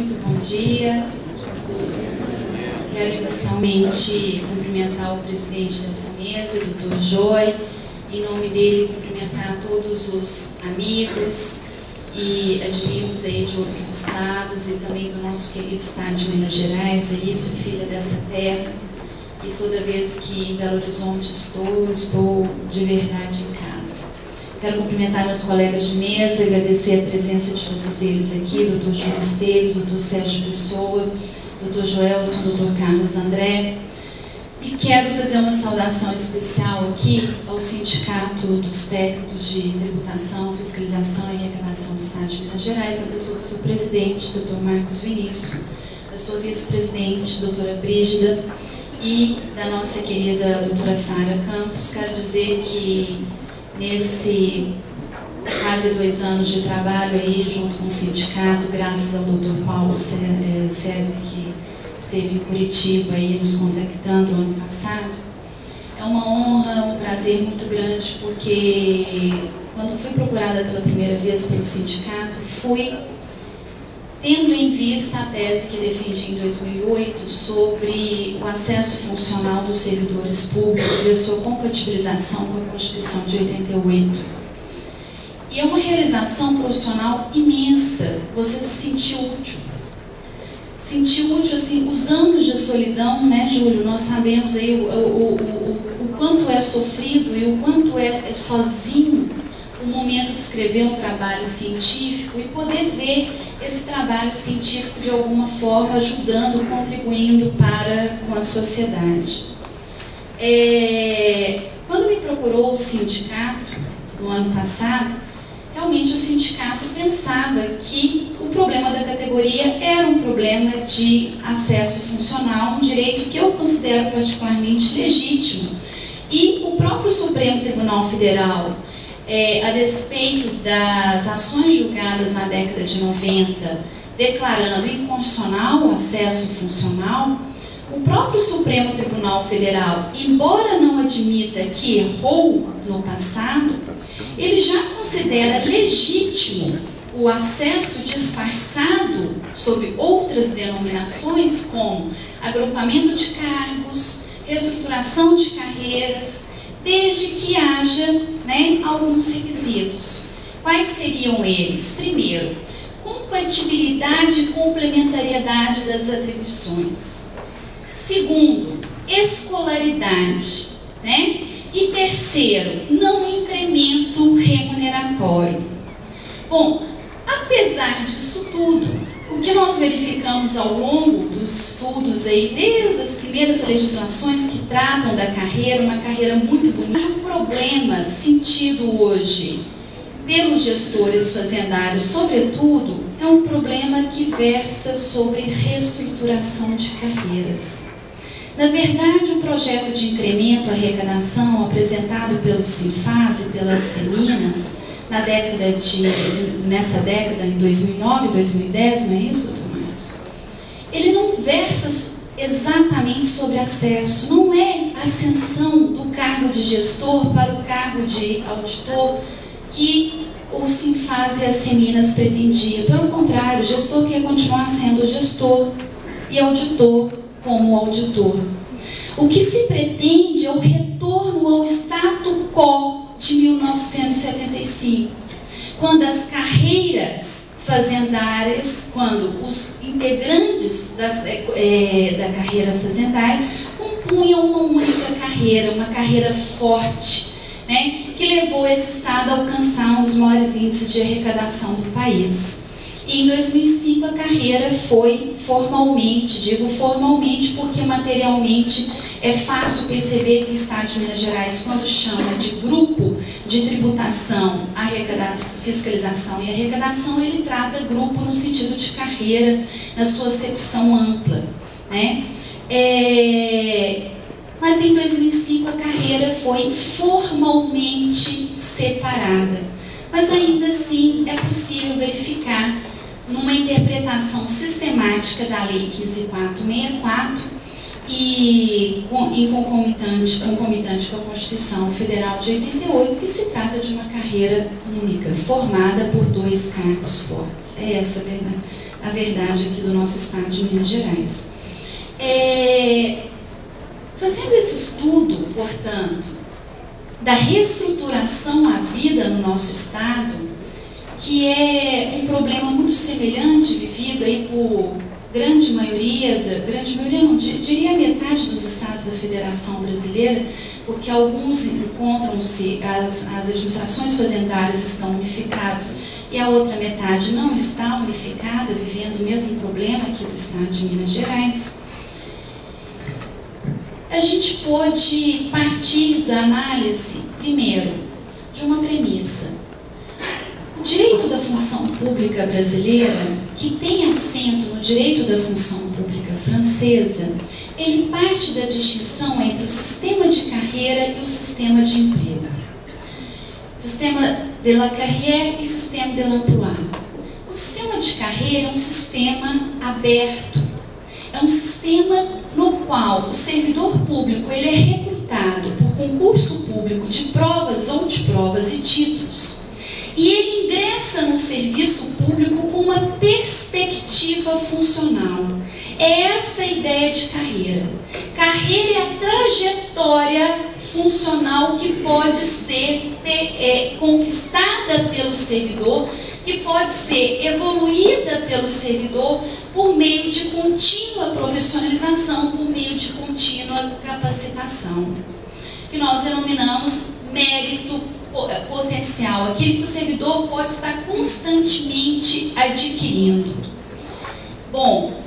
muito bom dia. Quero inicialmente cumprimentar o presidente dessa mesa, Dr. Joy, em nome dele cumprimentar todos os amigos e advindos aí de outros estados e também do nosso querido estado de Minas Gerais, aí sou filha dessa terra e toda vez que em Belo Horizonte estou de verdade em casa. Quero cumprimentar meus colegas de mesa, agradecer a presença de todos eles aqui, Dr. Júlio Esteves, Dr. Sérgio Pessoa, Dr. Joelson, Dr. Carlos André. E quero fazer uma saudação especial aqui ao Sindicato dos Técnicos de Tributação, Fiscalização e Arrecadação do Estado de Minas Gerais, na pessoa do seu presidente, Dr. Marcos Vinícius, da sua vice-presidente, doutora Brígida, e da nossa querida doutora Sara Campos. Quero dizer que nesse quase 2 anos de trabalho aí junto com o sindicato, graças ao Dr. Paulo César, que esteve em Curitiba aí nos contactando ano passado, é uma honra, um prazer muito grande, porque quando fui procurada pela primeira vez pelo sindicato, fui tendo em vista a tese que defendi em 2008 sobre o acesso funcional dos servidores públicos e a sua compatibilização com a Constituição de 88. E é uma realização profissional imensa, você se sentir útil. Sentir útil, assim, os anos de solidão, né, Júlio? Nós sabemos aí o quanto é sofrido e o quanto é sozinho o momento de escrever um trabalho científico e poder ver esse trabalho científico de alguma forma ajudando, contribuindo com a sociedade. Quando me procurou o sindicato no ano passado, realmente o sindicato pensava que o problema da categoria era um problema de acesso funcional, um direito que eu considero particularmente legítimo. E o próprio Supremo Tribunal Federal, a despeito das ações julgadas na década de 90, declarando inconstitucional o acesso funcional, o próprio Supremo Tribunal Federal, embora não admita que errou no passado, ele já considera legítimo o acesso disfarçado sob outras denominações, como agrupamento de cargos, reestruturação de carreiras, desde que haja, né, alguns requisitos. Quais seriam eles? Primeiro, compatibilidade e complementariedade das atribuições. Segundo, escolaridade, né? E terceiro, não incremento remuneratório. Bom, apesar disso tudo, o que nós verificamos ao longo dos estudos aí, desde as primeiras legislações que tratam da carreira, uma carreira muito bonita, um problema sentido hoje pelos gestores fazendários, sobretudo, é um problema que versa sobre reestruturação de carreiras. Na verdade, o projeto de incremento à arrecadação apresentado pelo Sinfase, pelas Seminas, nessa década, em 2009, 2010, não é isso, doutor Marcos? Ele não versa exatamente sobre acesso, não é ascensão do cargo de gestor para o cargo de auditor que o Sinfase e as Seminas pretendia. Pelo contrário, o gestor quer continuar sendo gestor e auditor como auditor. O que se pretende é o retorno ao status quo de 1975, quando as carreiras fazendárias, quando os integrantes da carreira fazendária compunham uma única carreira, uma carreira forte, né, que levou esse estado a alcançar um dos maiores índices de arrecadação do país. E em 2005 a carreira foi formalmente, digo formalmente porque materialmente é fácil perceber que o Estado de Minas Gerais, quando chama de grupo de tributação, fiscalização e arrecadação, ele trata grupo no sentido de carreira, na sua acepção ampla, né? Mas em 2005 a carreira foi formalmente separada. Mas ainda assim é possível verificar, numa interpretação sistemática da Lei 15.464, e em concomitante com a Constituição Federal de 88, que se trata de uma carreira única, formada por 2 cargos fortes. É essa a verdade aqui do nosso estado de Minas Gerais. Fazendo esse estudo, portanto, da reestruturação à vida no nosso estado, que é um problema muito semelhante, vivido aí por grande maioria não, diria a metade dos estados da Federação Brasileira, porque alguns encontram-se, as administrações fazendárias estão unificadas e a outra metade não está unificada, vivendo o mesmo problema aqui do estado de Minas Gerais. A gente pode partir da análise, primeiro, de uma premissa. O direito da função pública brasileira, que tem assento no direito da função pública francesa, ele parte da distinção entre o sistema de carreira e o sistema de emprego. O sistema de la carrière e o sistema de l'emploi. O sistema de carreira é um sistema aberto, é um sistema no qual o servidor público ele é recrutado por concurso público de provas ou de provas e títulos. E ele ingressa no serviço público com uma perspectiva funcional. É essa a ideia de carreira. Carreira é a trajetória funcional que pode ser conquistada pelo servidor, que pode ser evoluída pelo servidor por meio de contínua profissionalização, por meio de contínua capacitação, que nós denominamos mérito potencial, aquele que o servidor pode estar constantemente adquirindo. Bom,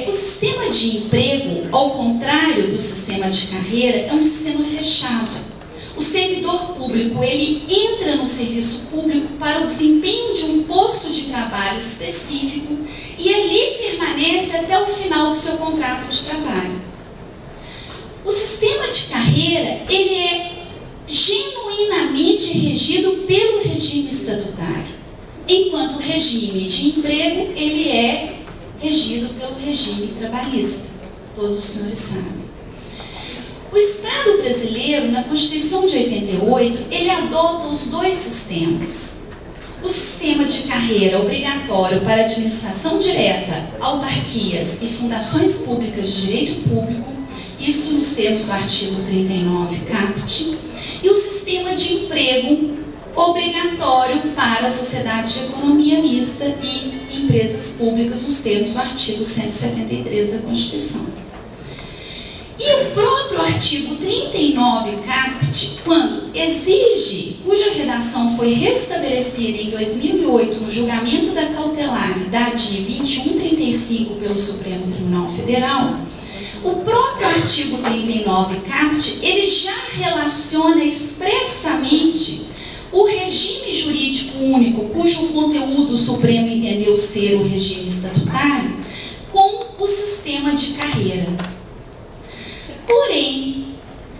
o sistema de emprego, ao contrário do sistema de carreira, é um sistema fechado. O servidor público, ele entra no serviço público para o desempenho de um posto de trabalho específico e ali permanece até o final do seu contrato de trabalho. O sistema de carreira, ele é genuinamente regido pelo regime estatutário, enquanto o regime de emprego, ele é regido pelo regime trabalhista. Todos os senhores sabem. O Estado brasileiro, na Constituição de 88, ele adota os 2 sistemas. O sistema de carreira obrigatório para administração direta, autarquias e fundações públicas de direito público, isso nos termos do artigo 39 caput, e o sistema de emprego obrigatório para sociedades de economia mista e empresas públicas nos termos do artigo 173 da Constituição. E o próprio artigo 39 caput, quando exige, cuja redação foi restabelecida em 2008 no julgamento da cautelar da DI 2135 pelo Supremo Tribunal Federal, o próprio artigo 39 caput, ele já relaciona expressamente o regime jurídico único, cujo conteúdo o Supremo entendeu ser o regime estatutário, com o sistema de carreira. Porém,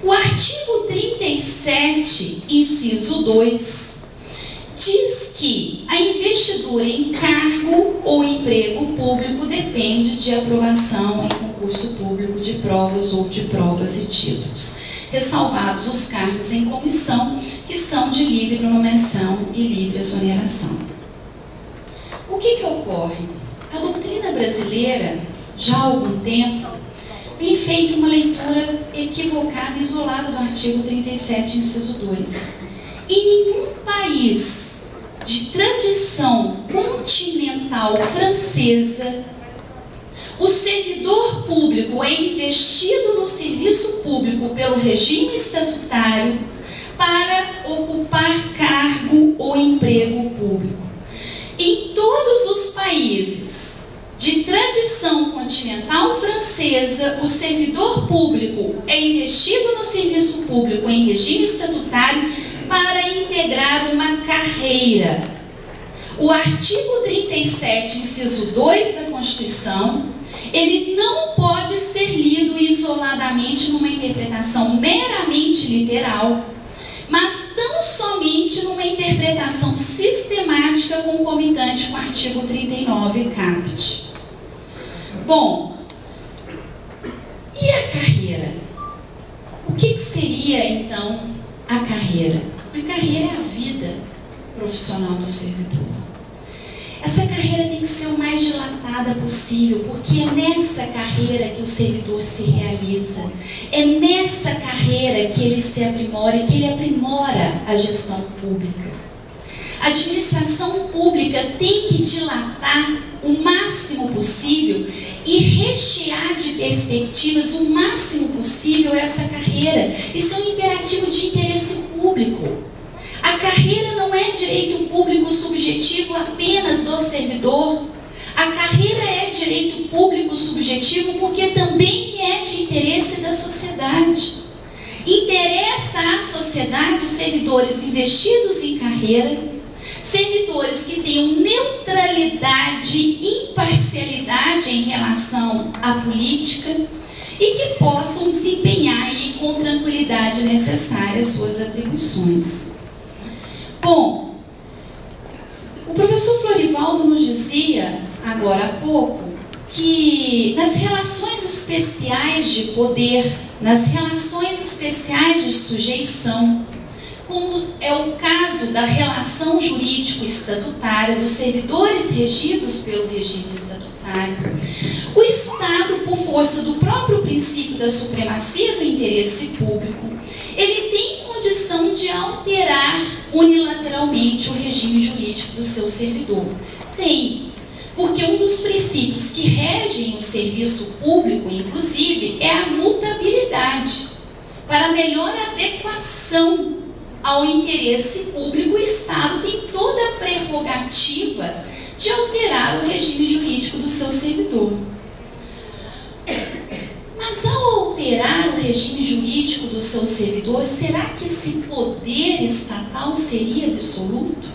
o artigo 37, inciso 2, diz que a investidura em cargo ou emprego público depende de aprovação em concurso público de provas ou de provas e títulos, ressalvados os cargos em comissão, que são de livre nomeação e livre exoneração. O que ocorre? A doutrina brasileira, já há algum tempo, vem feita uma leitura equivocada e isolada do artigo 37, inciso 2. Em nenhum país de tradição continental francesa, o servidor público é investido no serviço público pelo regime estatutário para ocupar cargo ou emprego público. Em todos os países de tradição continental francesa, o servidor público é investido no serviço público em regime estatutário para integrar uma carreira. O artigo 37, inciso 2 da Constituição, ele não pode ser lido isoladamente numa interpretação meramente literal, mas tão somente numa interpretação sistemática concomitante com o artigo 39 caput. Bom, e seria, então, a carreira? A carreira é a vida profissional do servidor. Essa carreira tem que ser o mais dilatada possível, porque é nessa carreira que o servidor se realiza. É nessa carreira que ele se aprimora e que ele aprimora a gestão pública. A administração pública tem que dilatar o máximo possível e rechear de perspectivas o máximo possível essa carreira. Isso é um imperativo de interesse público. A carreira não é direito público subjetivo apenas do servidor. A carreira é direito público subjetivo porque também é de interesse da sociedade. Interessa à sociedade servidores investidos em carreira, servidores que tenham neutralidade e imparcialidade em relação à política e que possam desempenhar aí com tranquilidade necessária suas atribuições. Bom, o professor Florivaldo nos dizia, agora há pouco, que nas relações especiais de poder, nas relações especiais de sujeição, como é o caso da relação jurídico-estatutária dos servidores regidos pelo regime estatutário, o Estado, por força do próprio princípio da supremacia do interesse público, ele tem condição de alterar unilateralmente o regime jurídico do seu servidor. Tem, porque um dos princípios que regem o serviço público, inclusive, é a mutabilidade. Para melhor adequação ao interesse público, o Estado tem toda a prerrogativa de alterar o regime jurídico do seu servidor. Mas ao alterar o regime jurídico do seu servidor, será que esse poder estatal seria absoluto?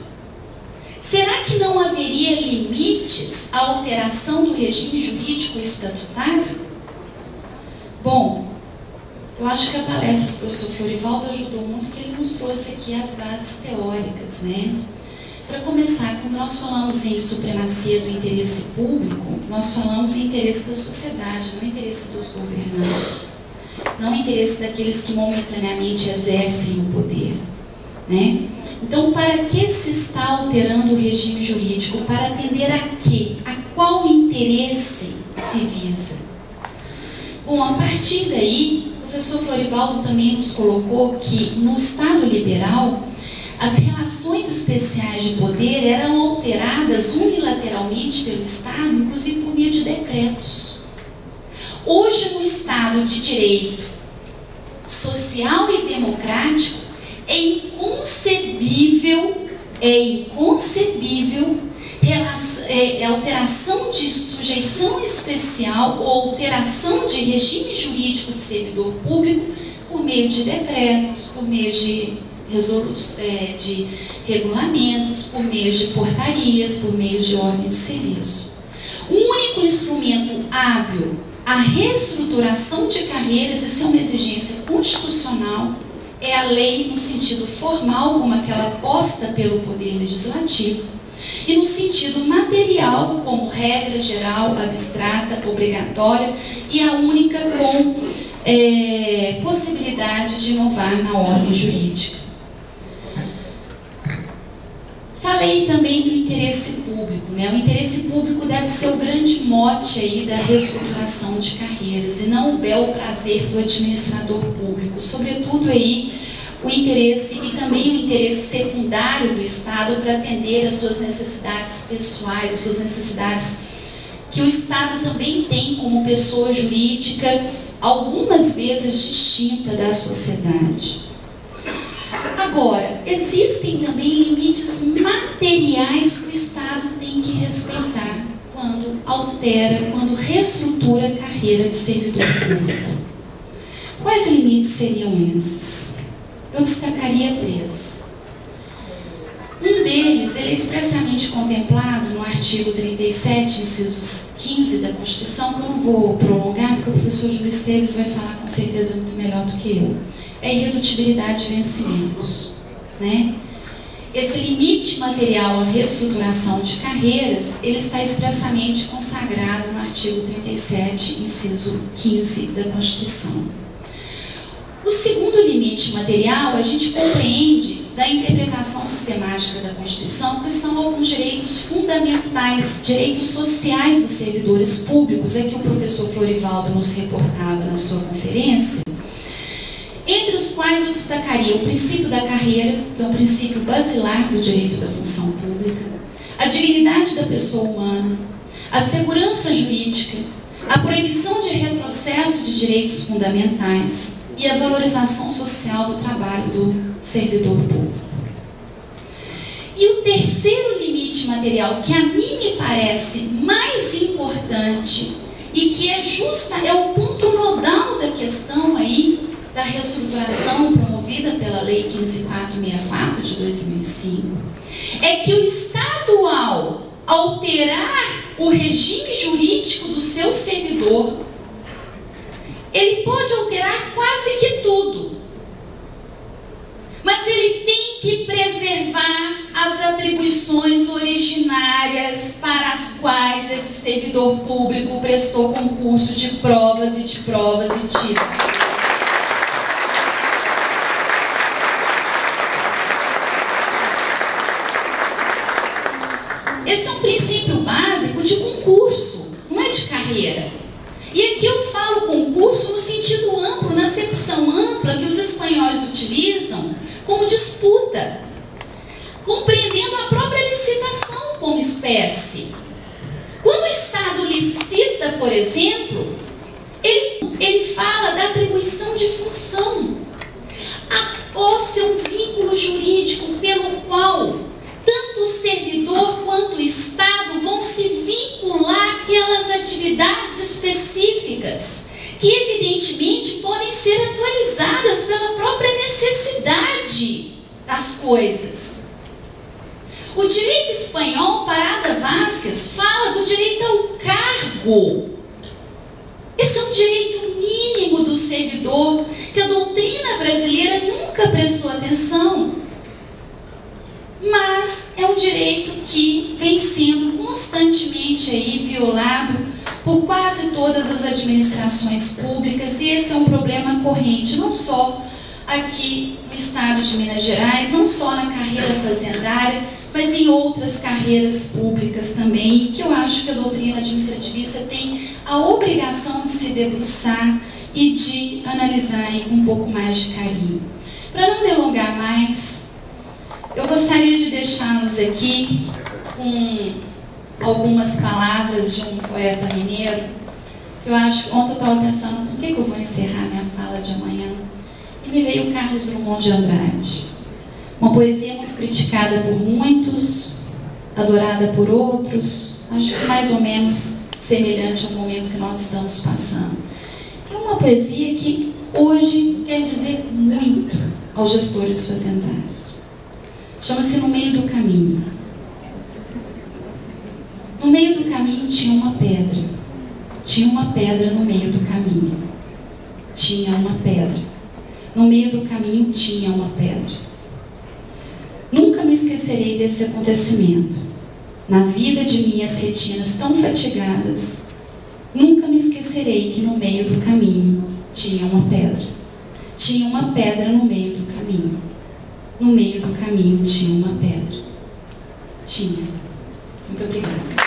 Será que não haveria limites à alteração do regime jurídico estatutário? Bom, eu acho que a palestra do professor Florivaldo ajudou muito, porque ele nos trouxe aqui as bases teóricas, né? Para começar, quando nós falamos em supremacia do interesse público, nós falamos em interesse da sociedade, não interesse dos governantes, não interesse daqueles que momentaneamente exercem o poder, né? Então, para que se está alterando o regime jurídico? Para atender a quê? A qual interesse se visa? Bom, a partir daí, o professor Florivaldo também nos colocou que no Estado liberal, as relações especiais de poder eram alteradas unilateralmente pelo Estado, inclusive por meio de decretos. Hoje, no Estado de direito social e democrático, é inconcebível alteração de sujeição especial ou alteração de regime jurídico de servidor público por meio de decretos, por meio de regulamentos, por meio de portarias, por meio de ordens de serviço. O único instrumento hábil à reestruturação de carreiras, isso é uma exigência constitucional, é a lei no sentido formal, como aquela posta pelo Poder Legislativo, e no sentido material, como regra geral, abstrata, obrigatória, e a única com possibilidade de inovar na ordem jurídica. Falei também do interesse público, né? O interesse público deve ser o grande mote aí da reestruturação de carreiras e não o bel prazer do administrador público, sobretudo aí o interesse e também o interesse secundário do Estado para atender às suas necessidades pessoais, às suas necessidades que o Estado também tem como pessoa jurídica, algumas vezes distinta da sociedade. Agora, existem também limites materiais que o Estado tem que respeitar quando altera, quando reestrutura a carreira de servidor público. Quais limites seriam esses? Eu destacaria 3. Um deles, ele é expressamente contemplado no artigo 37, incisos 15 da Constituição, que eu não vou prolongar, porque o professor Júlio Esteves vai falar com certeza muito melhor do que eu. É a irredutibilidade de vencimentos, né? Esse limite material à reestruturação de carreiras, ele está expressamente consagrado no artigo 37, inciso 15 da Constituição. O segundo limite material, a gente compreende da interpretação sistemática da Constituição que são alguns direitos fundamentais, direitos sociais dos servidores públicos, é que o professor Florivaldo nos reportava na sua conferência, entre os quais eu destacaria o princípio da carreira, que é um princípio basilar do direito da função pública, a dignidade da pessoa humana, a segurança jurídica, a proibição de retrocesso de direitos fundamentais e a valorização social do trabalho do servidor público. E o terceiro limite material, que a mim me parece mais importante e que é o ponto nodal da questão aí da reestruturação promovida pela Lei 15.464 de 2005, é que o Estado, ao alterar o regime jurídico do seu servidor, ele pode alterar quase que tudo, mas ele tem que preservar as atribuições originárias para as quais esse servidor público prestou concurso de provas e títulos. Esse é um princípio básico de concurso, não é de carreira. E aqui eu falo concurso no sentido amplo, na acepção ampla que os espanhóis utilizam como disputa, compreendendo a própria licitação como espécie. Quando o Estado licita, por exemplo, ele fala da atribuição de função. A posse é um vínculo jurídico pelo qual tanto o servidor quanto o Estado vão se vincular àquelas atividades específicas, que evidentemente podem ser atualizadas pela própria necessidade das coisas. O direito espanhol, Parada Vázquez, fala do direito ao cargo. Esse é um direito mínimo do servidor, que a doutrina brasileira nunca prestou atenção. Mas é um direito que vem sendo constantemente aí violado por quase todas as administrações públicas, e esse é um problema corrente, não só aqui no estado de Minas Gerais, não só na carreira fazendária, mas em outras carreiras públicas também, que eu acho que a doutrina administrativista tem a obrigação de se debruçar e de analisar aí com um pouco mais de carinho. Para não delongar mais, eu gostaria de deixá-los aqui com algumas palavras de um poeta mineiro. Eu acho, ontem eu estava pensando, por que eu vou encerrar minha fala de amanhã? E me veio o Carlos Drummond de Andrade. Uma poesia muito criticada por muitos, adorada por outros, acho que mais ou menos semelhante ao momento que nós estamos passando. É uma poesia que hoje quer dizer muito aos gestores fazendários. Chama-se No Meio do Caminho. No meio do caminho tinha uma pedra. Tinha uma pedra no meio do caminho. Tinha uma pedra. No meio do caminho tinha uma pedra. Nunca me esquecerei desse acontecimento. Na vida de minhas retinas tão fatigadas, nunca me esquecerei que no meio do caminho tinha uma pedra. Tinha uma pedra no meio do caminho. No meio do caminho tinha uma pedra. Tinha. Muito obrigada.